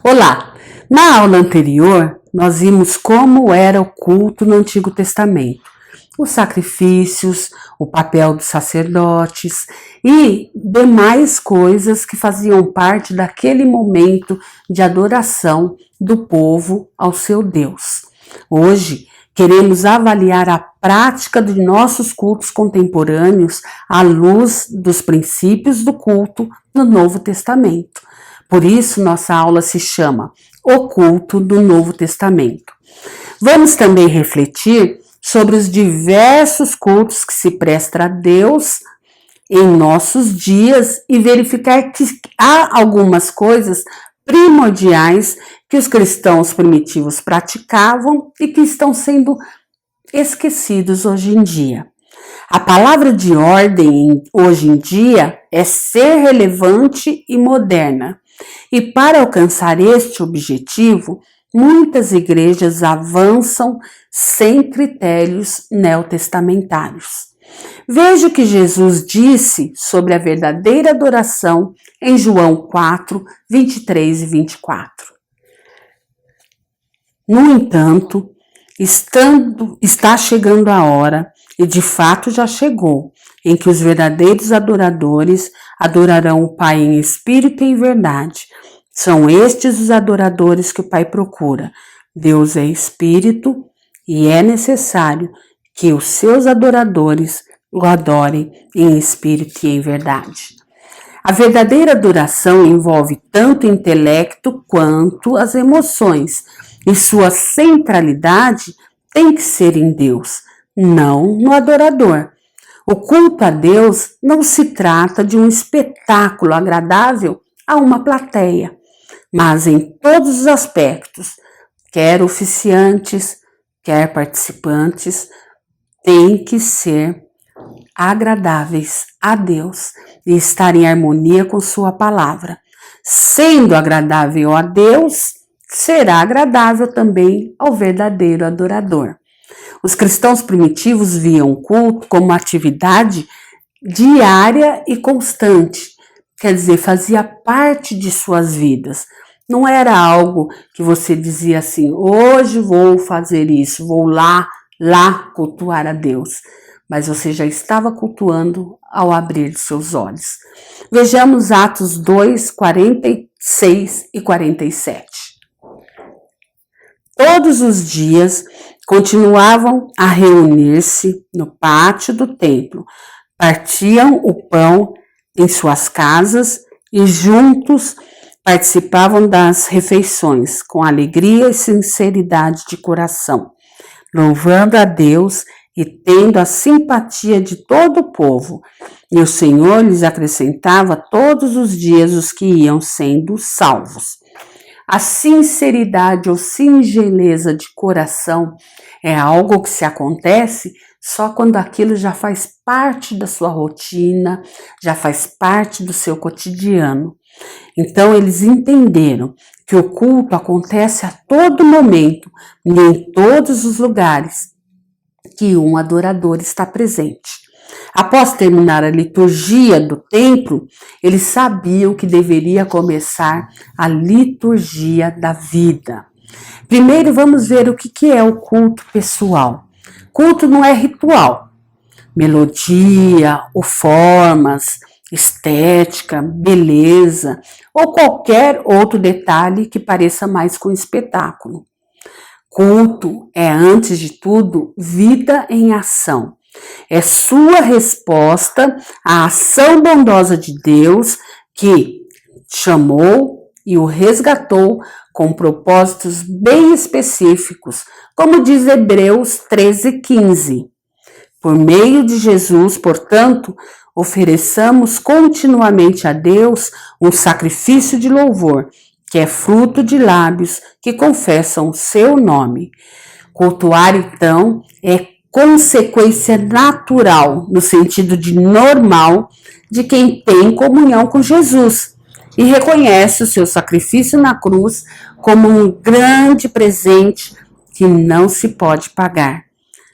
Olá! Na aula anterior, nós vimos como era o culto no Antigo Testamento, os sacrifícios, o papel dos sacerdotes e demais coisas que faziam parte daquele momento de adoração do povo ao seu Deus. Hoje, queremos avaliar a prática de nossos cultos contemporâneos à luz dos princípios do culto no Novo Testamento. Por isso, nossa aula se chama O Culto do Novo Testamento. Vamos também refletir sobre os diversos cultos que se presta a Deus em nossos dias e verificar que há algumas coisas primordiais que os cristãos primitivos praticavam e que estão sendo esquecidos hoje em dia. A palavra de ordem hoje em dia é ser relevante e moderna. E para alcançar este objetivo, muitas igrejas avançam sem critérios neotestamentários. Veja o que Jesus disse sobre a verdadeira adoração em João 4, 23 e 24. No entanto, está chegando a hora, e de fato já chegou, em que os verdadeiros adoradores adorarão o Pai em espírito e em verdade. São estes os adoradores que o Pai procura. Deus é espírito e é necessário que os seus adoradores o adorem em espírito e em verdade. A verdadeira adoração envolve tanto o intelecto quanto as emoções, e sua centralidade tem que ser em Deus, não no adorador. O culto a Deus não se trata de um espetáculo agradável a uma plateia, mas em todos os aspectos, quer oficiantes, quer participantes, tem que ser agradáveis a Deus e estar em harmonia com sua palavra. Sendo agradável a Deus, será agradável também ao verdadeiro adorador. Os cristãos primitivos viam o culto como uma atividade diária e constante, quer dizer, fazia parte de suas vidas. Não era algo que você dizia assim, hoje vou fazer isso, vou lá cultuar a Deus. Mas você já estava cultuando ao abrir seus olhos. Vejamos Atos 2, 46 e 47. Todos os dias continuavam a reunir-se no pátio do templo, partiam o pão em suas casas e juntos participavam das refeições com alegria e sinceridade de coração, louvando a Deus e tendo a simpatia de todo o povo. E o Senhor lhes acrescentava todos os dias os que iam sendo salvos. A sinceridade ou singeleza de coração é algo que se acontece só quando aquilo já faz parte da sua rotina, já faz parte do seu cotidiano. Então eles entenderam que o culto acontece a todo momento e em todos os lugares que um adorador está presente. Após terminar a liturgia do templo, eles sabiam que deveria começar a liturgia da vida. Primeiro vamos ver o que é o culto pessoal. Culto não é ritual, melodia ou formas, estética, beleza ou qualquer outro detalhe que pareça mais com espetáculo. Culto é, antes de tudo, vida em ação. É sua resposta à ação bondosa de Deus que chamou e o resgatou com propósitos bem específicos, como diz Hebreus 13:15. Por meio de Jesus, portanto, ofereçamos continuamente a Deus um sacrifício de louvor, que é fruto de lábios que confessam o seu nome. Cultuar, então, é consequência natural, no sentido de normal, de quem tem comunhão com Jesus e reconhece o seu sacrifício na cruz como um grande presente que não se pode pagar,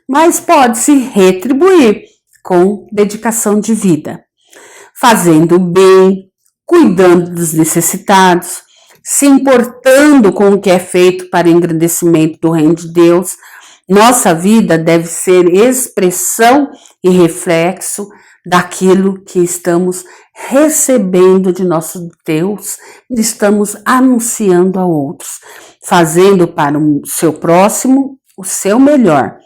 mas pode se retribuir com dedicação de vida, fazendo o bem, cuidando dos necessitados, se importando com o que é feito para o engrandecimento do reino de Deus. Nossa vida deve ser expressão e reflexo daquilo que estamos recebendo de nosso Deus, estamos anunciando a outros, fazendo para o seu próximo o seu melhor,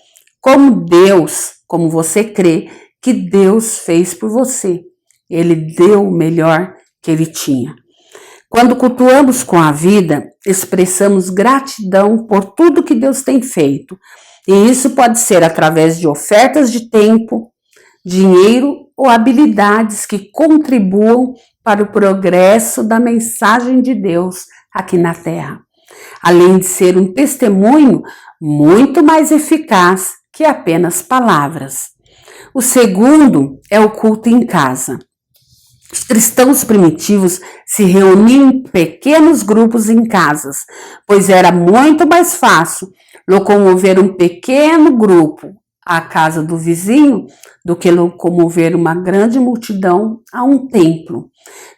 como você crê que Deus fez por você. Ele deu o melhor que ele tinha. Quando cultuamos com a vida, expressamos gratidão por tudo que Deus tem feito. E isso pode ser através de ofertas de tempo, dinheiro ou habilidades que contribuam para o progresso da mensagem de Deus aqui na Terra. Além de ser um testemunho muito mais eficaz que apenas palavras. O segundo é o culto em casa. Os cristãos primitivos se reuniam em pequenos grupos em casas, pois era muito mais fácil locomover um pequeno grupo à casa do vizinho do que locomover uma grande multidão a um templo.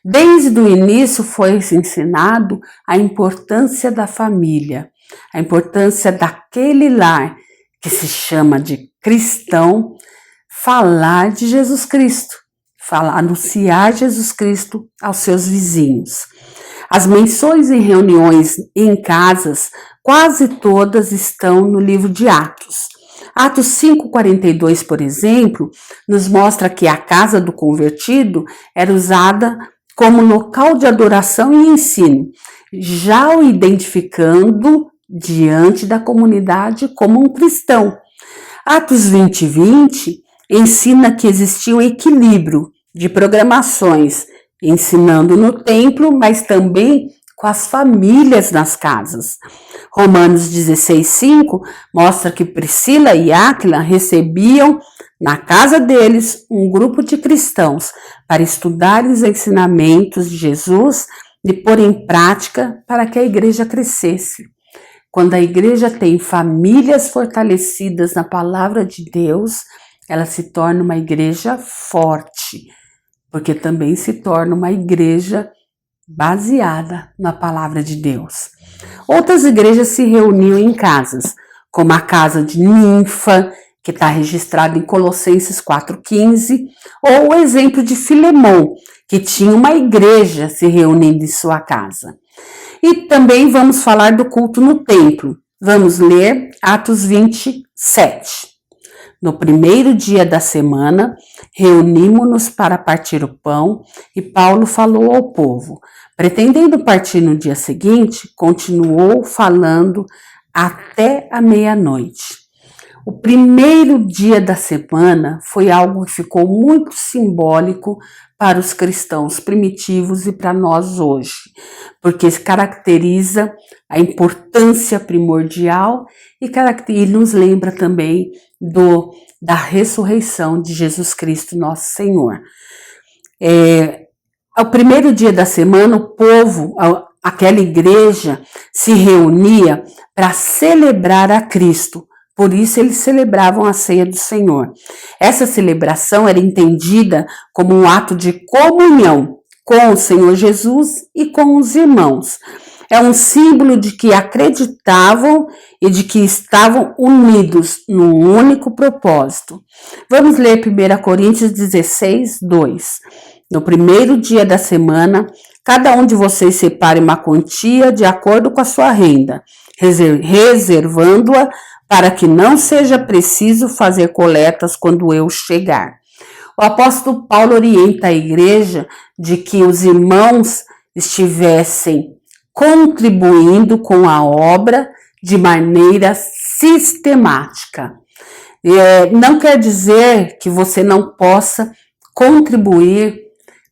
Desde o início foi ensinado a importância da família, a importância daquele lar que se chama de cristão, falar de Jesus Cristo, anunciar Jesus Cristo aos seus vizinhos. As menções em reuniões em casas, quase todas estão no livro de Atos. Atos 5:42, por exemplo, nos mostra que a casa do convertido era usada como local de adoração e ensino, já o identificando diante da comunidade como um cristão. Atos 20:20 ensina que existia um equilíbrio de programações, ensinando no templo, mas também com as famílias nas casas. Romanos 16:5 mostra que Priscila e Áquila recebiam na casa deles um grupo de cristãos para estudar os ensinamentos de Jesus e pôr em prática para que a igreja crescesse. Quando a igreja tem famílias fortalecidas na palavra de Deus, ela se torna uma igreja forte, porque também se torna uma igreja baseada na palavra de Deus. Outras igrejas se reuniam em casas, como a casa de Ninfa, que está registrada em Colossenses 4:15, ou o exemplo de Filemão, que tinha uma igreja se reunindo em sua casa. E também vamos falar do culto no templo. Vamos ler Atos 27. No primeiro dia da semana, reunimos-nos para partir o pão e Paulo falou ao povo. Pretendendo partir no dia seguinte, continuou falando até a meia-noite. O primeiro dia da semana foi algo que ficou muito simbólico para os cristãos primitivos e para nós hoje, porque caracteriza a importância primordial e nos lembra também da ressurreição de Jesus Cristo, nosso Senhor. Ao primeiro dia da semana, o povo, aquela igreja, se reunia para celebrar a Cristo. Por isso, eles celebravam a ceia do Senhor. Essa celebração era entendida como um ato de comunhão com o Senhor Jesus e com os irmãos. É um símbolo de que acreditavam e de que estavam unidos num único propósito. Vamos ler 1 Coríntios 16:2. No primeiro dia da semana, cada um de vocês separe uma quantia de acordo com a sua renda, reservando-a para que não seja preciso fazer coletas quando eu chegar. O apóstolo Paulo orienta a igreja de que os irmãos estivessem contribuindo com a obra de maneira sistemática. Não quer dizer que você não possa contribuir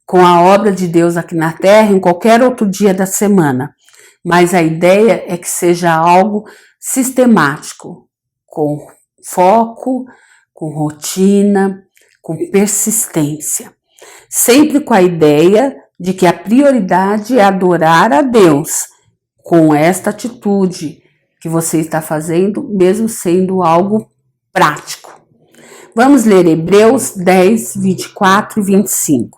com a obra de Deus aqui na Terra em qualquer outro dia da semana, mas a ideia é que seja algo sistemático, com foco, com rotina, com persistência. Sempre com a ideia de que a prioridade é adorar a Deus com esta atitude que você está fazendo, mesmo sendo algo prático. Vamos ler Hebreus 10, 24 e 25.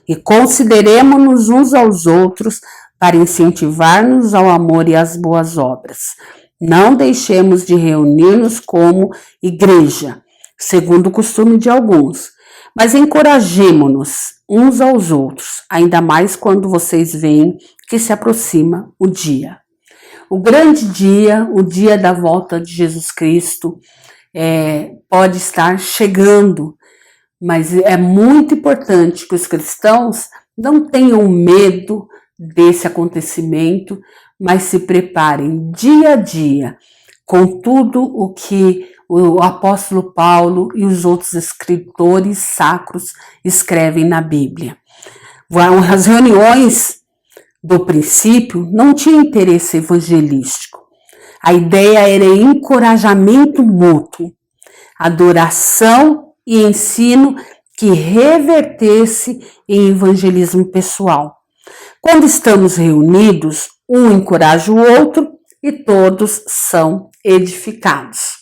E consideremo-nos uns aos outros para incentivar-nos ao amor e às boas obras. Não deixemos de reunir-nos como igreja, segundo o costume de alguns, mas encorajemo-nos uns aos outros, ainda mais quando vocês veem que se aproxima o dia. O grande dia, o dia da volta de Jesus Cristo, pode estar chegando, mas é muito importante que os cristãos não tenham medo desse acontecimento, mas se preparem dia a dia com tudo o que o apóstolo Paulo e os outros escritores sacros escrevem na Bíblia. As reuniões do princípio não tinham interesse evangelístico. A ideia era encorajamento mútuo, adoração e ensino que revertesse em evangelismo pessoal. Quando estamos reunidos, um encoraja o outro e todos são edificados.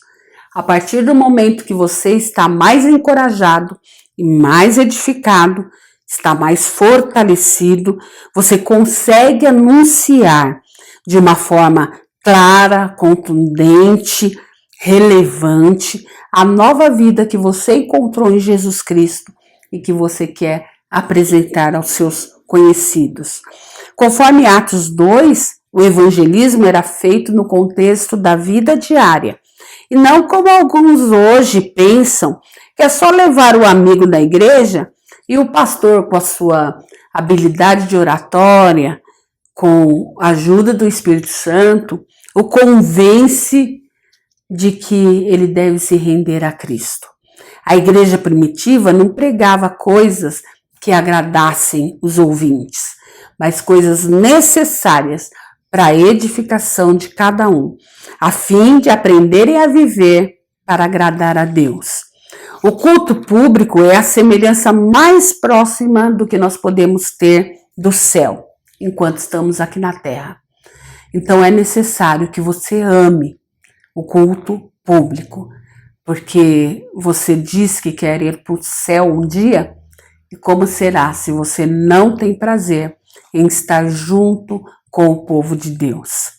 A partir do momento que você está mais encorajado e mais edificado, está mais fortalecido, você consegue anunciar de uma forma clara, contundente, relevante a nova vida que você encontrou em Jesus Cristo e que você quer apresentar aos seus conhecidos. Conforme Atos 2, o evangelismo era feito no contexto da vida diária, e não como alguns hoje pensam, que é só levar o amigo da igreja e o pastor, com a sua habilidade de oratória, com a ajuda do Espírito Santo, o convence de que ele deve se render a Cristo. A igreja primitiva não pregava coisas que agradassem os ouvintes, mas coisas necessárias para a edificação de cada um, a fim de aprenderem a viver para agradar a Deus. O culto público é a semelhança mais próxima do que nós podemos ter do céu, enquanto estamos aqui na terra. Então é necessário que você ame o culto público, porque você diz que quer ir para o céu um dia, e como será se você não tem prazer em estar junto com o povo de Deus?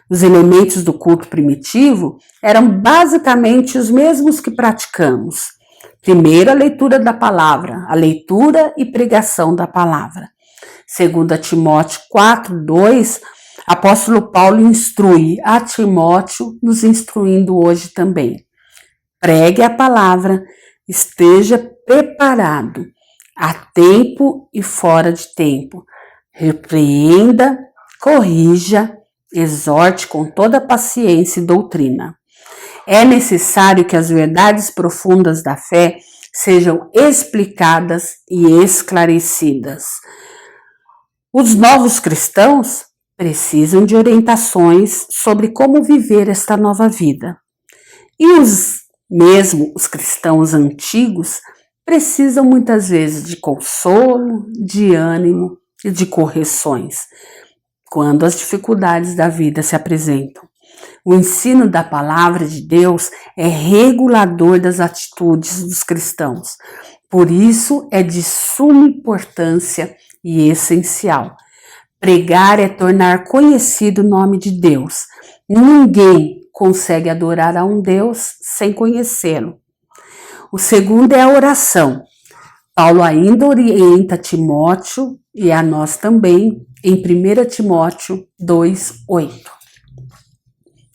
Os elementos do culto primitivo eram basicamente os mesmos que praticamos. Primeiro, a leitura da palavra, a leitura e pregação da palavra. Segundo Timóteo 4:2, apóstolo Paulo instrui a Timóteo, nos instruindo hoje também. Pregue a palavra, esteja preparado, a tempo e fora de tempo. Repreenda, corrija, exorte com toda paciência e doutrina. É necessário que as verdades profundas da fé sejam explicadas e esclarecidas. Os novos cristãos precisam de orientações sobre como viver esta nova vida. E os cristãos antigos precisam muitas vezes de consolo, de ânimo e de correções, quando as dificuldades da vida se apresentam. O ensino da palavra de Deus é regulador das atitudes dos cristãos. Por isso é de suma importância e essencial. Pregar é tornar conhecido o nome de Deus. Ninguém consegue adorar a um Deus sem conhecê-lo. O segundo é a oração. Paulo ainda orienta Timóteo e a nós também em 1 Timóteo 2:8.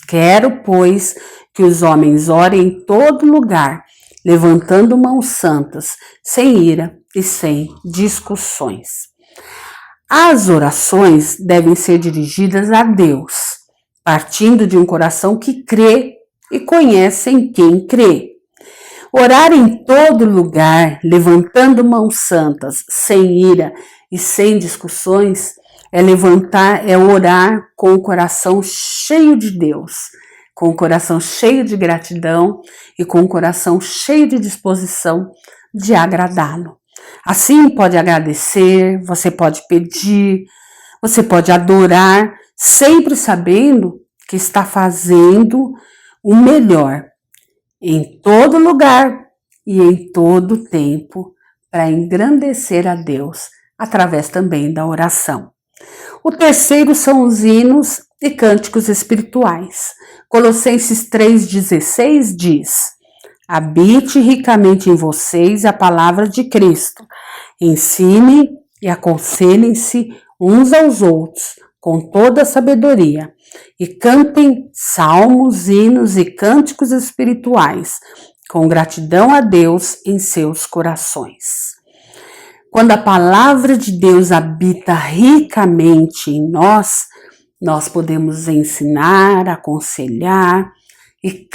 Quero, pois, que os homens orem em todo lugar, levantando mãos santas, sem ira e sem discussões. As orações devem ser dirigidas a Deus, partindo de um coração que crê e conhece em quem crê. Orar em todo lugar, levantando mãos santas, sem ira e sem discussões, é orar com o coração cheio de Deus, com o coração cheio de gratidão e com o coração cheio de disposição de agradá-lo. Assim pode agradecer, você pode pedir, você pode adorar, sempre sabendo que está fazendo o melhor em todo lugar e em todo tempo para engrandecer a Deus, através também da oração. O terceiro são os hinos e cânticos espirituais. Colossenses 3,16 diz: habite ricamente em vocês a palavra de Cristo. Ensinem e aconselhem-se uns aos outros com toda a sabedoria e cantem salmos, hinos e cânticos espirituais com gratidão a Deus em seus corações. Quando a palavra de Deus habita ricamente em nós, nós podemos ensinar, aconselhar e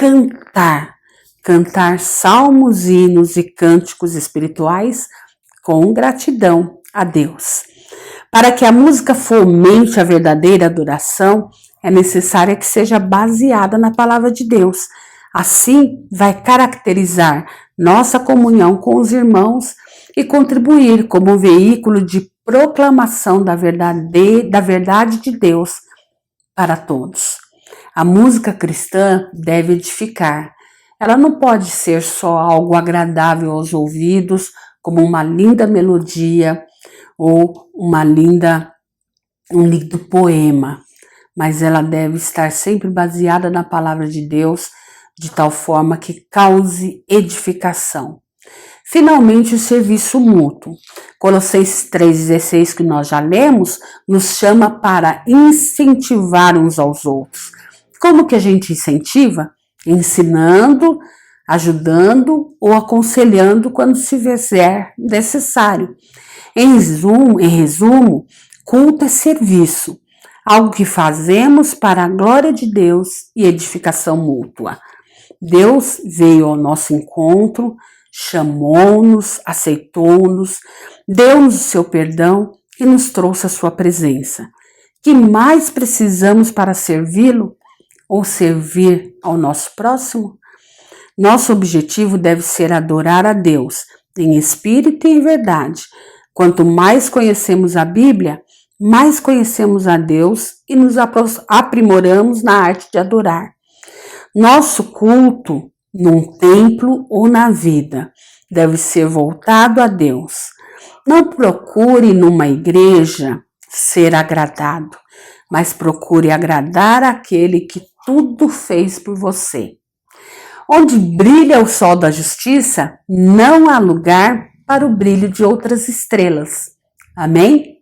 cantar salmos, hinos e cânticos espirituais com gratidão a Deus. Para que a música fomente a verdadeira adoração, é necessária que seja baseada na palavra de Deus. Assim, vai caracterizar nossa comunhão com os irmãos e contribuir como veículo de proclamação da verdade de Deus para todos. A música cristã deve edificar. Ela não pode ser só algo agradável aos ouvidos, como uma linda melodia ou um lindo poema, mas ela deve estar sempre baseada na palavra de Deus, de tal forma que cause edificação. Finalmente, o serviço mútuo. Colossenses 3,16, que nós já lemos, nos chama para incentivar uns aos outros. Como que a gente incentiva? Ensinando, ajudando ou aconselhando quando se fizer necessário. Em resumo, culto é serviço, algo que fazemos para a glória de Deus e edificação mútua. Deus veio ao nosso encontro, chamou-nos, aceitou-nos, deu-nos o seu perdão e nos trouxe a sua presença. Que mais precisamos para servi-lo ou servir ao nosso próximo? Nosso objetivo deve ser adorar a Deus em espírito e em verdade. Quanto mais conhecemos a Bíblia, mais conhecemos a Deus e nos aprimoramos na arte de adorar. Nosso culto, num templo ou na vida, deve ser voltado a Deus. Não procure numa igreja ser agradado, mas procure agradar aquele que tudo fez por você. Onde brilha o sol da justiça, não há lugar para o brilho de outras estrelas. Amém?